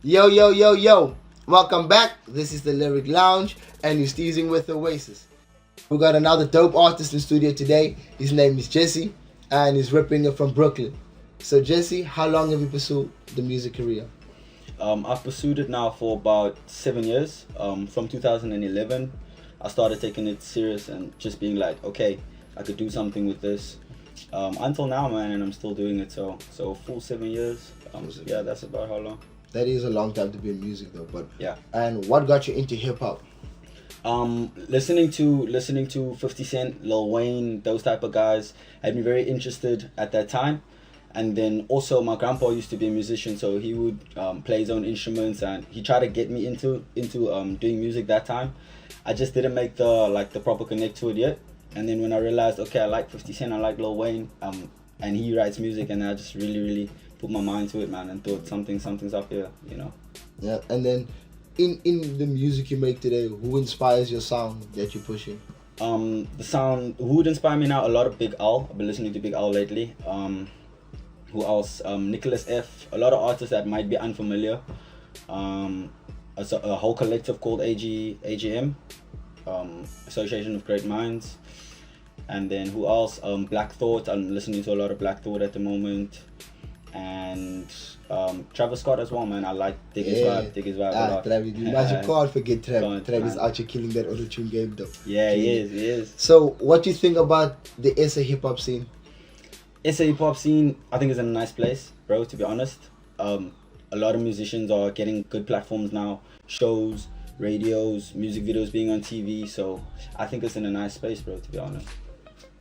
Yo, yo, yo, yo. Welcome back. This is the Lyric Lounge and you're Steezing with Oasis. We got another dope artist in studio today. His name is Jesse and he's ripping it from Brooklyn. So Jesse, how long have you pursued the music career? I've pursued it now for about 7 years. From 2011, I started taking it serious and just being like, okay, I could do something with this. Until now, man, and I'm still doing it. So full 7 years. Yeah, that's about how long. That is a long time to be in music though, but yeah. And what got you into hip hop? Listening to 50 Cent, Lil Wayne, those type of guys had me very interested at that time. And then also my grandpa used to be a musician, so he would play his own instruments, and he tried to get me into doing music that time. I just didn't make the proper connect to it yet. And then when I realized, okay, I like 50 Cent, I like Lil Wayne, and he writes music, and I just really put my mind to it, man, and thought something's up here, you know. Yeah, and then in the music you make today, who inspires your sound that you're pushing? The sound, who would inspire me now? A lot of Big Al. I've been listening to Big Al lately. Who else? Nicholas F. A lot of artists that might be unfamiliar. A whole collective called AGM, Association of Great Minds. And then who else? Black Thought. I'm listening to a lot of Black Thought at the moment. And Travis Scott as well, man. I like dig his vibe a lot. Travis, you can't forget Travis. Travis out here killing that auto-tune game though. Yeah, he is. So what do you think about the SA hip-hop scene? SA hip-hop scene, I think, is in a nice place, bro, to be honest. A lot of musicians are getting good platforms now. Shows, radios, music videos being on TV. So I think it's in a nice space, bro, to be honest.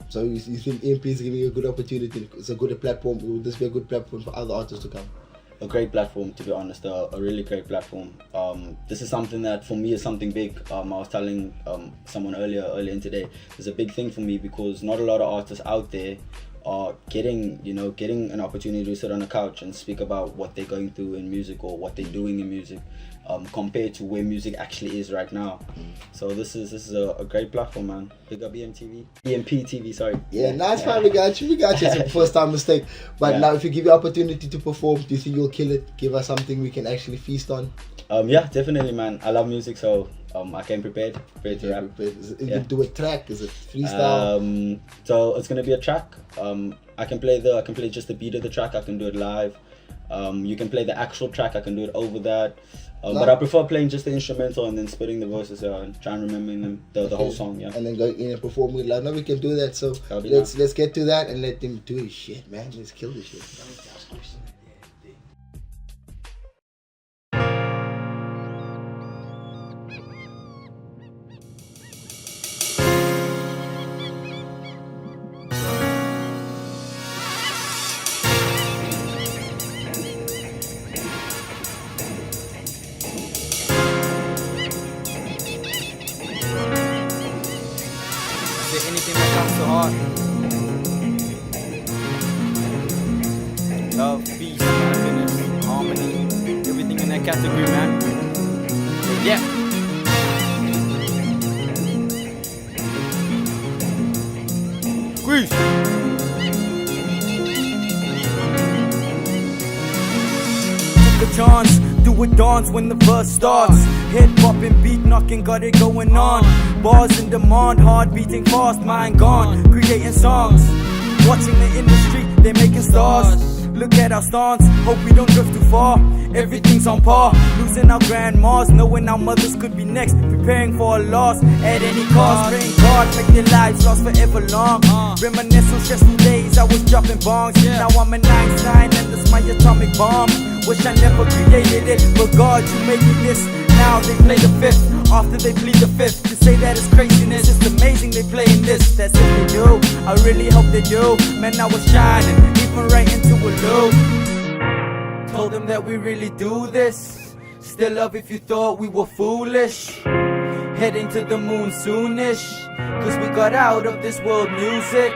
So you think EMP is giving you a good opportunity? It's a good platform. Will this be a good platform for other artists to come? A great platform, to be honest. A really great platform. This is something that for me is something big. I was telling someone earlier in today. It's a big thing for me because not a lot of artists out there are getting an opportunity to sit on a couch and speak about what they're going through in music or what they're doing in music, compared to where music actually is right now. So this is a great platform, man. Big up EmpTv, sorry. Yeah, nice man. We got you. It's a first time mistake. But now if you give you opportunity to perform, do you think you'll kill it? Give us something we can actually feast on? Yeah, definitely, man. I love music, so I came prepared to rap. Is it do a track? Is it freestyle? So it's gonna be a track. I can play just the beat of the track. I can do it live. You can play the actual track. I can do it over that. But I prefer playing just the instrumental and then spitting the voices and trying to remember the whole song. Yeah. And then go in and perform with live. Now we can do that. So let's get to that and let them do his shit, man. Let's kill this shit. Anything that comes to heart. Love, peace, happiness, harmony, everything in that category, man. Yeah. Squeeze. Took a chance, do a dance when the verse starts. Head popping, beat knocking, got it going on. Bars in demand, heart beating fast, mind gone. Creating songs, watching the industry, they making stars. Look at our stance, hope we don't drift too far. Everything's on par, losing our grandmas, knowing our mothers could be next. Preparing for a loss at any cost. Praying God, make their lives last forever long. Reminisce on stressful days, I was dropping bombs. Now I'm a 9-9 and this my atomic bomb. Wish I never created it, but God, you made me this. Now they play the fifth, after they plead the fifth. To say that it's craziness, it's amazing they playing this. That's if they do, I really hope they do. Man, I was shining, even right into a loop. Told them that we really do this. Still love if you thought we were foolish. Heading to the moon soonish, cause we got out of this world music.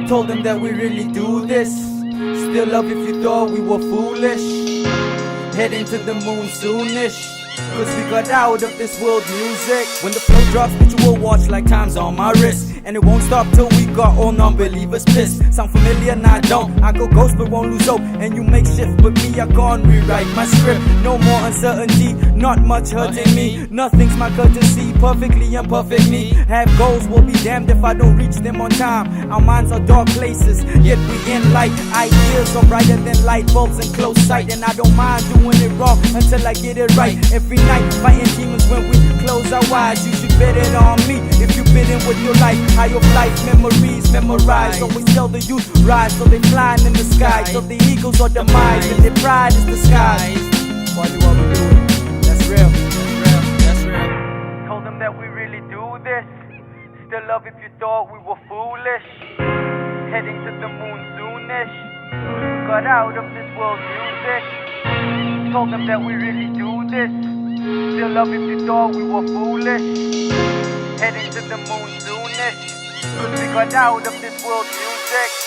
Told them that we really do this. Still love if you thought we were foolish. Heading to the moon soonish, Cause we got out of this world music. When the flow drops, bitch, you will watch like time's on my wrist. And it won't stop till we got all non-believers pissed. Sound familiar? Nah, I don't. I go ghost but won't lose hope. And you make shift, but me, I can't rewrite my script. No more uncertainty, not much hurting me. Nothing's my courtesy, perfectly imperfect me. Have goals, will be damned if I don't reach them on time. Our minds are dark places, yet we in light. Ideas are brighter than light bulbs in close sight. And I don't mind doing it wrong until I get it right. Every night, fighting demons when we close our eyes. You should bet it on me if you fit in with your life. High of life, memories memorized. Always tell the youth rise, so they flying in the sky. Till the eagles are demise and their pride is disguised. What we doing? That's real. That's real. Told them that we really do this. Still love if you thought we were foolish. Heading to the moon soonish. Got out of this world music. Told them that we really do this. Still love if you thought we were foolish. Heading to the moon soonish. Cause we got out of this world music.